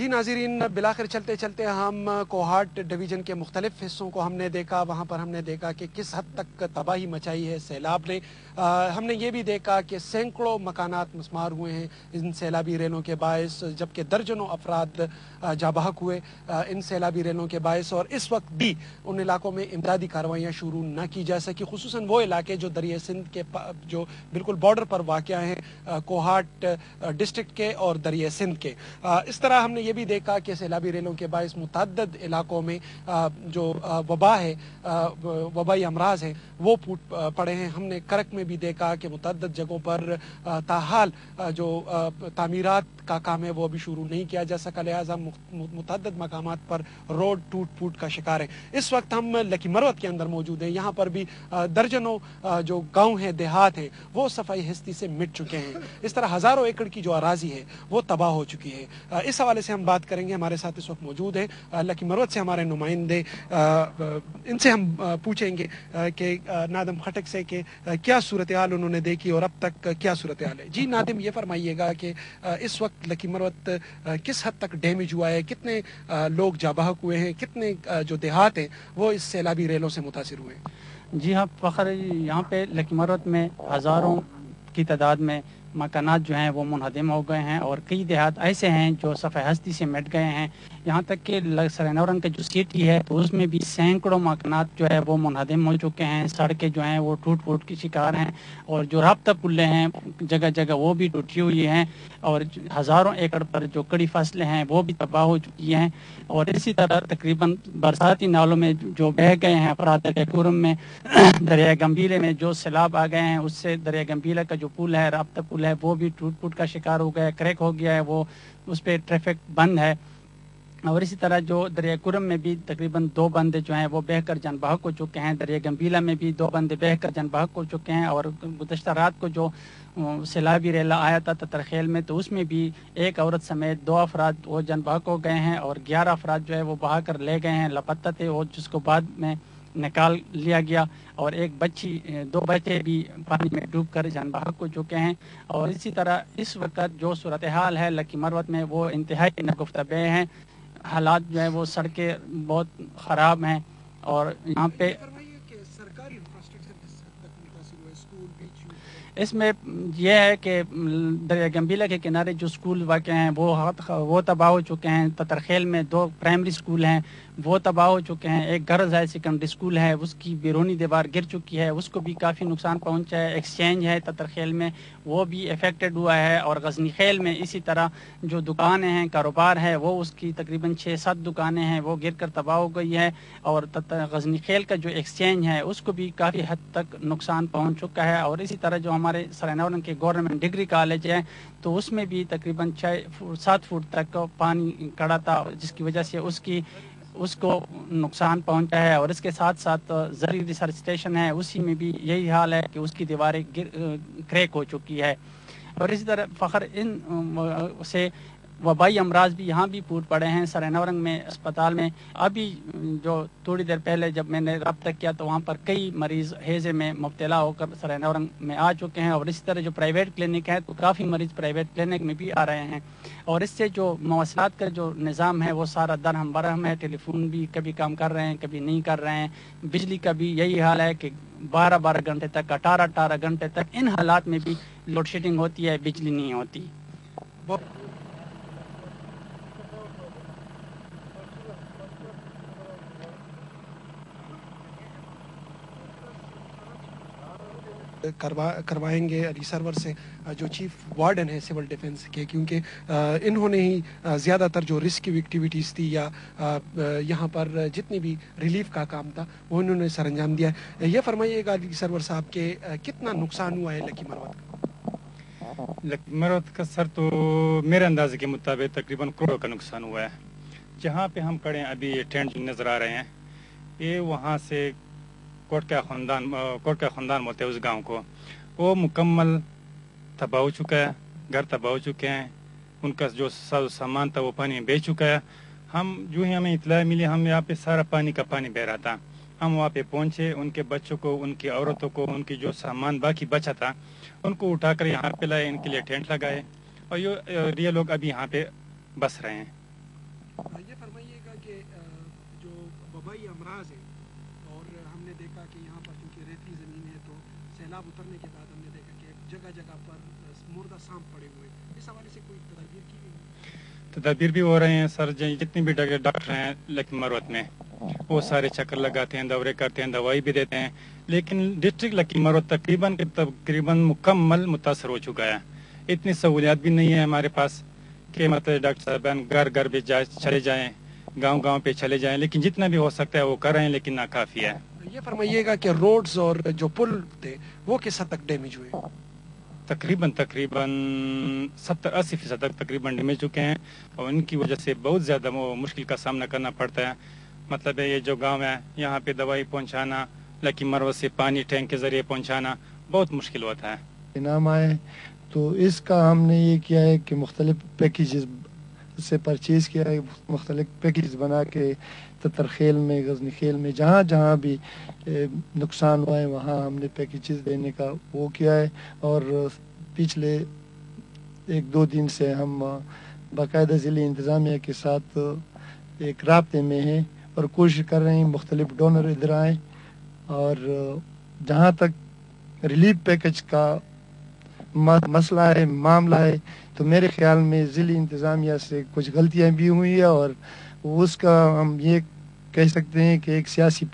جی ناظرین، بلاخر چلتے چلتے ہم کوہاٹ ڈویژن کے مختلف حصوں کو ہم نے دیکھا. وہاں پر ہم نے دیکھا کہ کس حد تک تباہی مچائی ہے سیلاب نے. ہم نے یہ بھی دیکھا کہ سینکڑوں مکانات مسمار ہوئے ہیں ان سیلابی ریلوں کے باعث، جبکہ درجنوں افراد جاں بحق ہوئے ان سیلابی ریلوں کے باعث. اور اس وقت بھی ان علاقوں میں امدادی کارروائیاں شروع نہ کی جا سکی، خصوصاً وہ علاقے جو دریائے سندھ کے جو بالکل بارڈر پر واقع ہیں، کوہاٹ ڈسٹرکٹ کے اور دریائے سندھ کے. اس طرح ہم نے یہ بھی دیکھا کہ سیلابی ریلوں کے باعث متعدد علاقوں میں جو وبا ہے، وبائی امراض ہیں، وہ پھوٹ پڑے ہیں. ہم نے کرک میں بھی دیکھا کہ متعدد جگہوں پر تاحال جو تعمیرات کا کام ہے وہ ابھی شروع نہیں کیا جا سکا، لہٰذا متعدد مقامات پر روڈ ٹوٹ پھوٹ کا شکار ہے. اس وقت ہم لکی مروت کے اندر موجود ہیں. یہاں پر بھی درجنوں جو گاؤں ہیں، دیہات ہیں، وہ صفائی ہستی سے مٹ چکے ہیں. اس طرح ہزاروں ایکڑ کی جو اراضی ہے وہ تباہ ہو چکی ہے. اس حوالے سے ہم بات کریں گے. ہمارے ساتھ اس وقت موجود ہیں لکی مروت سے ہمارے نمائندے. ان سے ہم پوچھیں گے کہ نادم خٹک سے کہ کیا صورتحال انہوں نے دیکھی اور اب تک کیا صورتحال ہے. جی نادم، یہ فرمائیے گا کہ اس وقت لکی مروت کس حد تک ڈیمیج ہوا ہے، کتنے لوگ جاں بحق ہوئے ہیں، کتنے جو دیہات ہیں وہ اس سیلابی ریلوں سے متاثر ہوئے ہیں؟ جی ہاں فخر، یہاں پہ لکی مروت میں ہزاروں کی تعداد میں مکانات جو ہیں وہ منہدم ہو گئے ہیں، اور کئی دیہات ایسے ہیں جو صفحہ ہستی سے مٹ گئے ہیں. یہاں تک کہ سرینورن کا جو سٹی ہے تو اس میں بھی سینکڑوں مکانات جو ہے وہ منہدم ہو چکے ہیں. سڑکیں جو ہیں وہ ٹوٹ پھوٹ کی شکار ہیں، اور جو رابطہ پلیں ہیں جگہ جگہ وہ بھی ٹوٹی ہوئی ہیں، اور ہزاروں ایکڑ پر جو کڑی فصلیں ہیں وہ بھی تباہ ہو چکی ہیں. اور اسی طرح تقریباً برساتی نالوں میں جو بہہ گئے ہیں افراد کے کورم میں دریائے گمبھیرے میں جو سیلاب آ گئے ہیں، اس سے دریائے گمبھیرے کا جو پل ہے، رابطہ پل ہے، وہ بھی ٹوٹ پھوٹ کا شکار ہو گیا ہے، کریک ہو گیا ہے، وہ اس پہ ٹریفک بند ہے. اور اسی طرح جو دریائے کرم میں بھی تقریباً 2 بندے جو ہیں وہ بہہ کر جان بحق ہو چکے ہیں. دریائے گمبھیلا میں بھی 2 بندے بہہ کر جان بحق ہو چکے ہیں. اور گزشتہ رات کو جو سیلابی ریلا آیا تھا تترخیل میں، تو اس میں بھی ایک عورت سمیت 2 افراد وہ جان بحق ہو گئے ہیں، اور 11 افراد جو ہے وہ بہا کر لے گئے ہیں، لاپتہ تھے، اور جس کو بعد میں نکال لیا گیا. اور ایک بچی، 2 بچے بھی پانی میں ڈوب کر جان بحق ہو چکے ہیں. اور اسی طرح اس وقت جو صورتحال ہے لکی مروت میں وہ انتہائی ناگفتہ بے ہیں. حالات جو ہے وہ سڑکیں بہت خراب ہیں، اور یہاں پہ اس میں یہ ہے کہ دریا گمبھیلا کے کنارے جو سکول واقع ہیں وہ تباہ ہو چکے ہیں. تترخیل میں 2 پرائمری سکول ہیں وہ تباہ ہو چکے ہیں. ایک گرلز ہائی سیکنڈری سکول ہے، اس کی بیرونی دیوار گر چکی ہے، اس کو بھی کافی نقصان پہنچا ہے. ایکسچینج ہے تترخیل میں، وہ بھی افیکٹڈ ہوا ہے. اور غزنی خیل میں اسی طرح جو دکانیں ہیں، کاروبار ہے، وہ اس کی تقریباً 6-7 دکانیں ہیں وہ گر کر تباہ ہو گئی ہے. اور غزنی خیل کا جو ایکسچینج ہے اس کو بھی کافی حد تک نقصان پہنچ چکا ہے. اور اسی طرح جو ہمارے سرینورن کے گورنمنٹ ڈگری کالج ہے تو اس میں بھی تقریباً 7 فٹ تک پانی کڑا تھا، جس کی وجہ سے اس کو نقصان پہنچا ہے. اور اس کے ساتھ ساتھ زرعی ریسرچ اسٹیشن ہے، اسی میں بھی یہی حال ہے کہ اس کی دیواریں کریک ہو چکی ہے. اور اسی طرح فخر ان سے وبائی امراض بھی یہاں بھی پھوٹ پڑے ہیں. سرینورنگ میں اسپتال میں ابھی جو تھوڑی دیر پہلے جب میں نے رابطہ کیا تو وہاں پر کئی مریض ہیضے میں مبتلا ہو کر سرینورنگ میں آ چکے ہیں. اور اسی طرح جو پرائیویٹ کلینک ہے تو کافی مریض پرائیویٹ کلینک میں بھی آ رہے ہیں. اور اس سے جو مواصلات کا جو نظام ہے وہ سارا درہم برہم ہے. ٹیلی فون بھی کبھی کام کر رہے ہیں، کبھی نہیں کر رہے ہیں. بجلی کا بھی یہی حال ہے کہ 12 گھنٹے تک، 18 گھنٹے تک ان حالات میں بھی لوڈ شیڈنگ ہوتی ہے، بجلی نہیں ہوتی. کروائیں گے علی سرور سے جو چیف وارڈن ہے سول ڈیفنس کے، کیونکہ انہوں نے ہی زیادہ تر جو ریسکیو ایکٹیویٹیز تھی یا یہاں پر جتنی بھی ریلیف کا کام تھا وہ انہوں نے سر انجام دیا ہے. یہ فرمائیے گا علی سرور صاحب کہ کتنا نقصان ہوا ہے لکی مروت کا؟ لکی مروت کا سر تو میرے اندازے کے مطابق تقریباً کروڑوں کا نقصان ہوا ہے. جہاں پہ ہم کھڑے ہیں ابھی یہ ٹینٹ نظر آ رہے ہیں، یہ وہاں سے کوٹ کا خاندان بولتے ہیں اس گاؤں کو، وہ مکمل تباہ ہو چکا ہے. گھر تباہ ہو چکے ہیں، ان کا جو سامان تھا وہ پانی میں بہہ چکا ہے. ہم جو ہی ہمیں اطلاع ملی، ہم یہاں پہ سارا پانی بہ رہا تھا. ہم وہاں پہ پہنچے، ان کے بچوں کو، ان کی عورتوں کو، ان کی جو سامان باقی بچا تھا ان کو اٹھا کر یہاں پہ لائے، ان کے لیے ٹینٹ لگائے، اور یہ لوگ ابھی یہاں پہ بس رہے ہیں. سیلاب اترنے کے بعد ہم نے دیکھا کہ جگہ جگہ پر مردہ سانپ پڑے ہوئے، اس حوالے سے کوئی تدابیر کی گئی؟ تدابیر بھی ہو رہے ہیں سر، جتنی بھی ڈاکٹر ہیں لکی مروت میں وہ سارے چکر لگاتے ہیں، دورے کرتے ہیں، دوائی بھی دیتے ہیں، لیکن ڈسٹرکٹ لکی مروت تقریباً مکمل متاثر ہو چکا ہے. اتنی سہولیات بھی نہیں ہے ہمارے پاس کہ مطلب ڈاکٹر صاحبان گھر گھر بھی چلے جائیں، گاؤں گاؤں پہ چلے جائیں، لیکن جتنا بھی ہو سکتا ہے وہ کر رہے ہیں، لیکن ناکافی ہے. یہ فرمائیے گا کہ روڈز اور جو پل تھے وہ کس حد تک ڈیمیج ہوئے؟ تقریباً 70-80% تک تقریباً ڈیمیج چکے ہیں، اور ان کی وجہ سے بہت زیادہ مشکل کا سامنا کرنا پڑتا ہے. مطلب ہے یہ جو گاؤں ہے یہاں پہ دوائی پہنچانا، لکی مروت سے پانی ٹینک کے ذریعے پہنچانا بہت مشکل ہوتا ہے. انعام آئے تو اس کا ہم نے یہ کیا ہے کہ مختلف پیکیجز سے پرچیز کیا ہے، مختلف پیکیجز بنا کے تتر خیل میں، غزنی خیل میں، جہاں جہاں بھی نقصان ہوا ہے وہاں ہم نے پیکیجز دینے کا وہ کیا ہے. اور پچھلے 1-2 دن سے ہم باقاعدہ ضلعی انتظامیہ کے ساتھ ایک رابطے میں ہیں اور کوشش کر رہے ہیں مختلف ڈونر ادھر آئیں، اور جہاں تک ریلیف پیکج کا مسئلہ ہے، معاملہ ہے، تو میرے خیال میں ضلعی انتظامیہ سے کچھ غلطیاں بھی ہوئی ہیں، اور اس کا ہم یہ کہہ سکتے ہیں کہ ایک سیاسی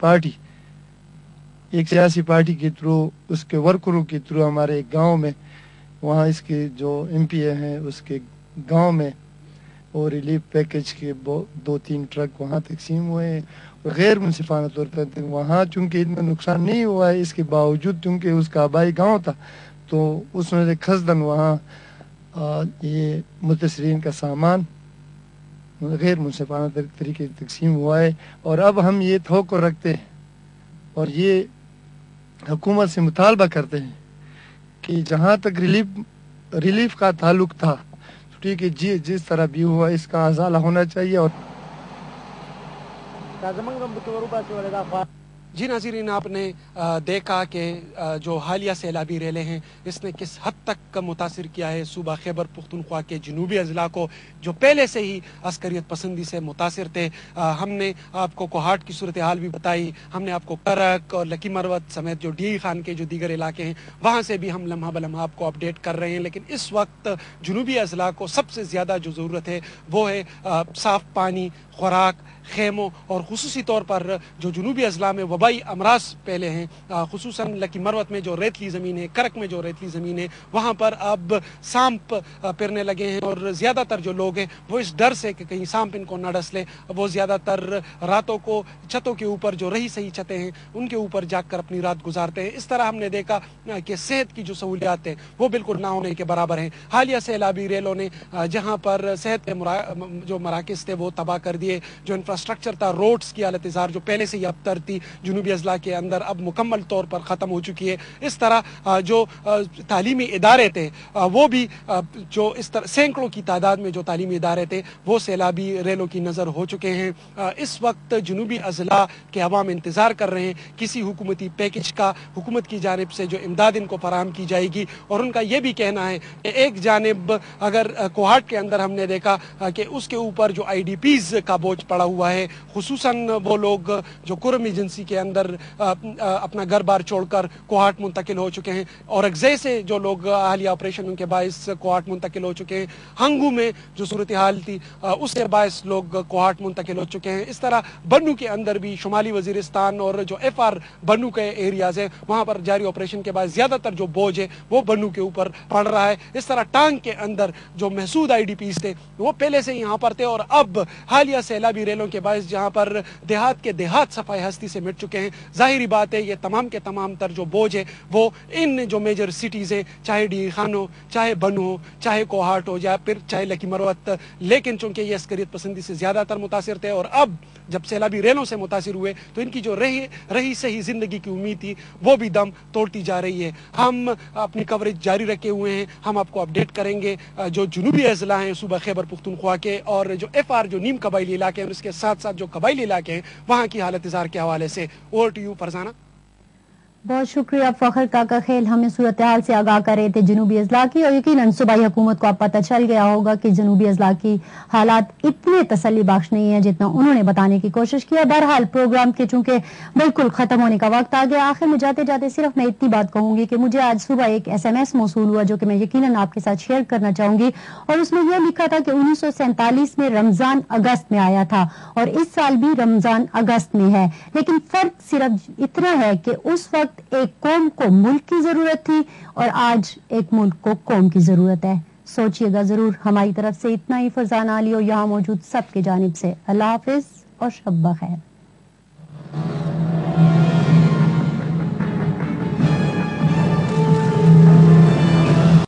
پارٹی کے تھرو، اس کے ورکروں کے تھرو ہمارے ایک گاؤں میں، وہاں اس کے جو MP ہیں اس کے گاؤں میں، اور ریلیف پیکج کے 2-3 ٹرک وہاں تقسیم ہوئے ہیں. غیر منصفانہ طور پر وہاں چونکہ اتنا نقصان نہیں ہوا ہے، اس کے باوجود چونکہ اس کا آبائی گاؤں تھا تو اس میں سے خزدن وہاں یہ متاثرین کا سامان غیر منصفانہ طریقے سے تقسیم ہوا ہے. اور اب ہم یہ توقع رکھتے ہیں اور یہ حکومت سے مطالبہ کرتے ہیں کہ جہاں تک ریلیف کا تعلق تھا، ٹھیک ہے جس طرح بھی ہوا اس کا ازالہ ہونا چاہیے. اور جی ناظرین، آپ نے دیکھا کہ جو حالیہ سیلابی ریلیں ہیں اس نے کس حد تک متاثر کیا ہے صوبہ خیبر پختونخوا کے جنوبی اضلاع کو، جو پہلے سے ہی عسکریت پسندی سے متاثر تھے. ہم نے آپ کو کوہاٹ کی صورتحال بھی بتائی، ہم نے آپ کو کرک اور لکی مروت سمیت جو ڈی خان کے جو دیگر علاقے ہیں وہاں سے بھی ہم لمحہ بلمحہ آپ کو اپڈیٹ کر رہے ہیں. لیکن اس وقت جنوبی اضلاع کو سب سے زیادہ جو ضرورت ہے وہ ہے صاف پانی، خوراک، خیموں، اور خصوصی طور پر جو جنوبی اضلاع میں وبائی امراض پہلے ہیں، خصوصاً لکی مروت میں جو ریتلی زمین ہے، کرک میں جو ریتلی زمین ہے، وہاں پر اب سانپ پھرنے لگے ہیں. اور زیادہ تر جو لوگ ہیں وہ اس ڈر سے کہ کہیں سانپ ان کو نہ ڈس لے، وہ زیادہ تر راتوں کو چھتوں کے اوپر، جو رہی صحیح چھتیں ہیں ان کے اوپر جا کر اپنی رات گزارتے ہیں. اس طرح ہم نے دیکھا کہ صحت کی جو سہولیات ہیں وہ بالکل نہ ہونے کے برابر ہیں. حالیہ سیلابی ریلوں نے جہاں پر صحت کے جو مراکز تھے وہ تباہ کر دیے، جو انفراسٹرکچر تھا، روڈز کی حالت ازار جو پہلے سے ہی ابتر تھی جنوبی اضلاع کے اندر، اب مکمل طور پر ختم ہو چکی ہے. اس طرح جو تعلیمی ادارے تھے وہ بھی جو اس طرح سینکڑوں کی تعداد میں جو تعلیمی ادارے تھے وہ سیلابی ریلوں کی نظر ہو چکے ہیں. اس وقت جنوبی اضلاع کے عوام انتظار کر رہے ہیں کسی حکومتی پیکج کا، حکومت کی جانب سے جو امداد ان کو فراہم کی جائے گی. اور ان کا یہ بھی کہنا ہے کہ ایک جانب اگر کوہاٹ کے اندر ہم نے دیکھا کہ اس کے اوپر جو IDPs کا بوجھ پڑا ہوا ہے، خصوصاً وہ لوگ جو کرم ایجنسی کے اندر اپنا گھر بار چھوڑ کر کوہاٹ منتقل ہو چکے ہیں، اور اگزے سے جو لوگ حالیہ آپریشن کے باعث کوہاٹ منتقل ہو چکے ہیں، ہنگو میں جو صورتحال تھی اس کے باعث لوگ کوہاٹ منتقل ہو چکے ہیں. اس طرح بنو کے اندر بھی شمالی وزیرستان اور جو FR بنو کے ایریاز ہیں وہاں پر جاری آپریشن کے بعد زیادہ تر جو بوجھ ہے وہ بنو کے اوپر پڑ رہا ہے. اس طرح ٹانگ کے اندر جو محسود IDPs تھے وہ پہلے سے یہاں پر تھے، اور اب حالیہ سیلابی ریلوں کے باعث جہاں پر دیہات کے دیہات صفائی ہستی سے مٹ چکے ہیں، ظاہری بات ہے یہ تمام کے تمام تر جو بوجھ ہے وہ ان جو میجر سٹیز ہیں، چاہے ڈی خان ہو، چاہے بنو ہو، چاہے کوہاٹ ہو، یا پھر چاہے لکی مروت، لیکن چونکہ یہ عسکریت پسندی سے زیادہ تر متاثر تھے، اور اب جب سیلابی ریلوں سے متاثر ہوئے تو ان کی جو رہی صحیح زندگی کی امید تھی وہ بھی دم توڑتی جا رہی ہے. ہم اپنی کوریج جاری رکھے ہوئے ہیں، ہم آپ کو اپڈیٹ کریں گے جو جنوبی اضلاع ہیں صوبہ خیبر پختونخوا کے، اور جو FR جو نیم قبائلی علاقے ہیں، اور اس کے ساتھ ساتھ جو قبائلی علاقے ہیں وہاں کی حالت ازار کے حوالے سے. Over to you Farzana. بہت شکریہ فخر کاکا خیل، ہمیں صورتحال سے آگاہ کر رہے تھے جنوبی اضلاع کی، اور یقیناً صوبائی حکومت کو اب پتہ چل گیا ہوگا کہ جنوبی اضلاع کی حالات اتنے تسلی بخش نہیں ہیں جتنا انہوں نے بتانے کی کوشش کیا۔ بہرحال پروگرام کے چونکہ بالکل ختم ہونے کا وقت آ گیا، آخر میں جاتے جاتے صرف میں اتنی بات کہوں گی کہ مجھے آج صبح ایک SMS موصول ہوا جو کہ میں یقیناً آپ کے ساتھ شیئر کرنا چاہوں گی، اور اس میں یہ لکھا تھا کہ 1947 میں رمضان اگست میں آیا تھا اور اس سال بھی رمضان اگست میں ہے، لیکن فرق صرف اتنا ہے کہ اس وقت ایک قوم کو ملک کی ضرورت تھی اور آج ایک ملک کو قوم کی ضرورت ہے۔ سوچئے گا ضرور۔ ہماری طرف سے اتنا ہی، فرزانہ علی اور یہاں موجود سب کی جانب سے اللہ حافظ اور شب بخیر۔